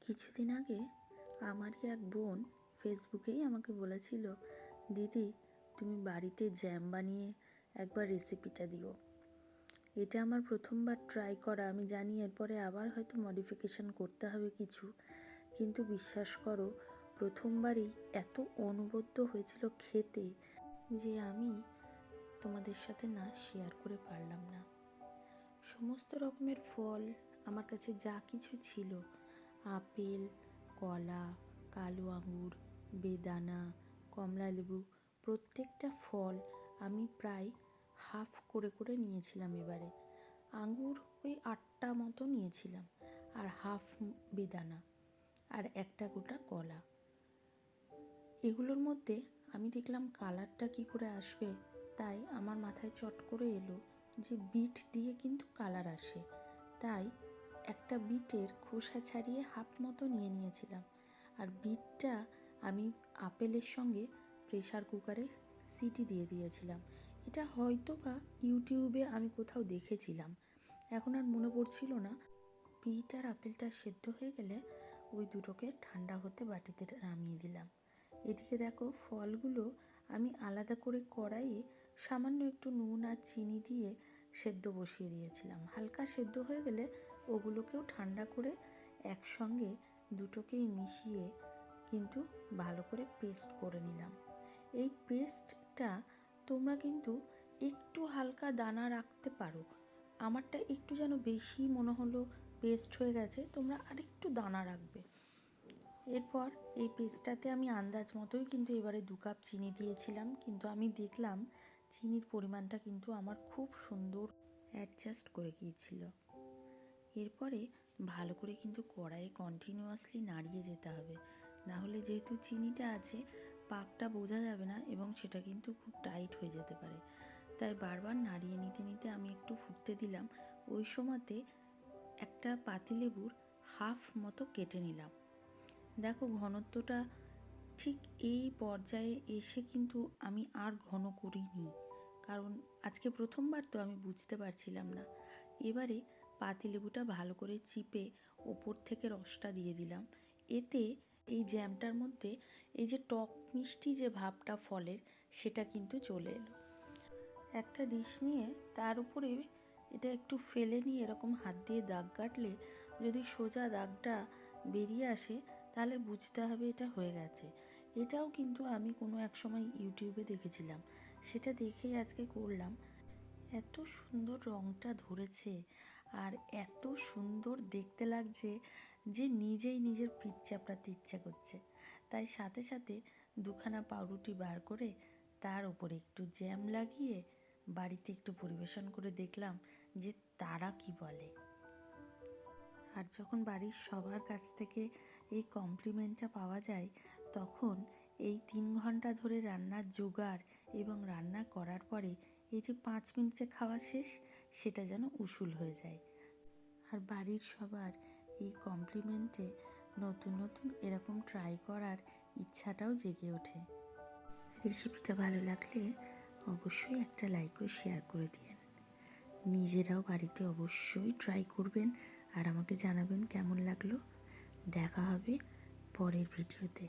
কিছুদিন আগে আমারই এক বোন ফেসবুকেই আমাকে বলেছিল, দিদি তুমি বাড়িতে জ্যাম বানিয়ে একবার রেসিপিটা দিও। এটা আমার প্রথমবার ট্রাই করা। আমি জানি এরপরে আবার হয়তো মডিফিকেশান করতে হবে কিছু, কিন্তু বিশ্বাস করো প্রথমবারই এত অনুবদ্ধ হয়েছিল খেতে যে আমি তোমাদের সাথে না শেয়ার করে পারলাম না। সমস্ত রকমের ফল আমার কাছে যা কিছু ছিল, আপেল, কলা, কালো আঙুর, বেদানা, কমলা লেবু, প্রত্যেকটা ফল আমি প্রায় হাফ করে করে নিয়েছিলাম। এবারে আঙুর ওই 8টা মতো নিয়েছিলাম, আর হাফ বেদানা, আর একটা গোটা কলা। এগুলোর মধ্যে আমি দেখলাম কালারটা কি করে আসবে, তাই আমার মাথায় চট করে এলো যে বিট দিয়ে কিন্তু কালার আসে। তাই একটা বিটের খোসা ছাড়িয়ে হাফ মতো নিয়ে নিয়েছিলাম, আর বিটটা আমি আপেলের সঙ্গে প্রেসার কুকারে সিটি দিয়ে দিয়েছিলাম। এটা হয়তো বা ইউটিউবে আমি কোথাও দেখেছিলাম, এখন আর মনে পড়ছিল না। বিট আর আপেলটা সেদ্ধ হয়ে গেলে ওই দুটোকে ঠান্ডা হতে বাটিতে নামিয়ে দিলাম। এদিকে দেখো ফলগুলো আমি আলাদা করে কড়াইয়ে সামান্য একটু নুন আর চিনি দিয়ে সেদ্ধ বসিয়ে দিয়েছিলাম। হালকা সেদ্ধ হয়ে গেলে ওগুলোকেও ঠান্ডা করে একসঙ্গে দুটোকেই মিশিয়ে কিন্তু ভালো করে পেস্ট করে নিলাম। এই পেস্টটা তোমরা কিন্তু একটু হালকা দানা রাখতে পারো। আমারটা একটু যেন বেশি মনে হলো পেস্ট হয়ে গেছে, তোমরা আরেকটু দানা রাখবে। এরপর এই পেস্টটাতে আমি আন্দাজ মতোই কিন্তু এবারে 2 কাপ চিনি দিয়েছিলাম, কিন্তু আমি দেখলাম চিনির পরিমাণটা কিন্তু আমার খুব সুন্দর অ্যাডজাস্ট করে গিয়েছিল। এরপরে ভালো করে কিন্তু কড়াইয়ে কন্টিনিউয়াসলি নাড়িয়ে যেতে হবে, না হলে যেহেতু চিনিটা আছে পাকটা বোঝা যাবে না এবং সেটা কিন্তু খুব টাইট হয়ে যেতে পারে। তাই বারবার নাড়িয়ে নিতে নিতে আমি একটু ফুটতে দিলাম। ওই সময়তে একটা পাতিলেবুর হাফ মতো কেটে নিলাম। দেখো ঘনত্বটা ঠিক এই পর্যায়ে এসে কিন্তু আমি আর ঘন করিনি, কারণ আজকে প্রথমবার তো আমি বুঝতে পারছিলাম না। এবারে পাতিলেবুটা ভালো করে চিপে ওপর থেকে রসটা দিয়ে দিলাম। এতে এই জ্যামটার মধ্যে এই যে টক মিষ্টি যে ভাবটা ফলের, সেটা কিন্তু চলে এলো। একটা ডিশ নিয়ে তার উপরে এটা একটু ফেলে নিয়ে এরকম হাত দিয়ে দাগ কাটলে যদি সোজা দাগটা বেরিয়ে আসে তাহলে বুঝতে হবে এটা হয়ে গেছে। এটাও কিন্তু আমি কোনো এক সময় ইউটিউবে দেখেছিলাম, সেটা দেখেই আজকে করলাম। এত সুন্দর রঙটা ধরেছে আর এত সুন্দর দেখতে লাগছে যে নিজেই নিজের পিঠ চাপড়াতে ইচ্ছা করছে। তাই সাথে সাথে 2খানা পাউরুটি বার করে তার উপরে একটু জ্যাম লাগিয়ে বাড়িতে একটু পরিবেশন করে দেখলাম যে তারা কি বলে। আর যখন বাড়ির সবার কাছ থেকে এই কমপ্লিমেন্টটা পাওয়া যায়, তখন এই 3 ঘন্টা ধরে রান্নার জোগাড় এবং রান্না করার পরে এই যে 5 মিনিটে খাওয়া শেষ, সেটা যেন উসুল হয়ে যায়। আর বাড়ির সবার এই কমপ্লিমেন্টে নতুন নতুন এরকম ট্রাই করার ইচ্ছাটাও জেগে ওঠে। রেসিপিটা ভালো লাগলে অবশ্যই একটা লাইক ও শেয়ার করে দিয়েন। নিজেরাও বাড়িতে অবশ্যই ট্রাই করবেন আর আমাকে জানাবেন কেমন লাগলো। দেখা হবে পরের ভিডিওতে।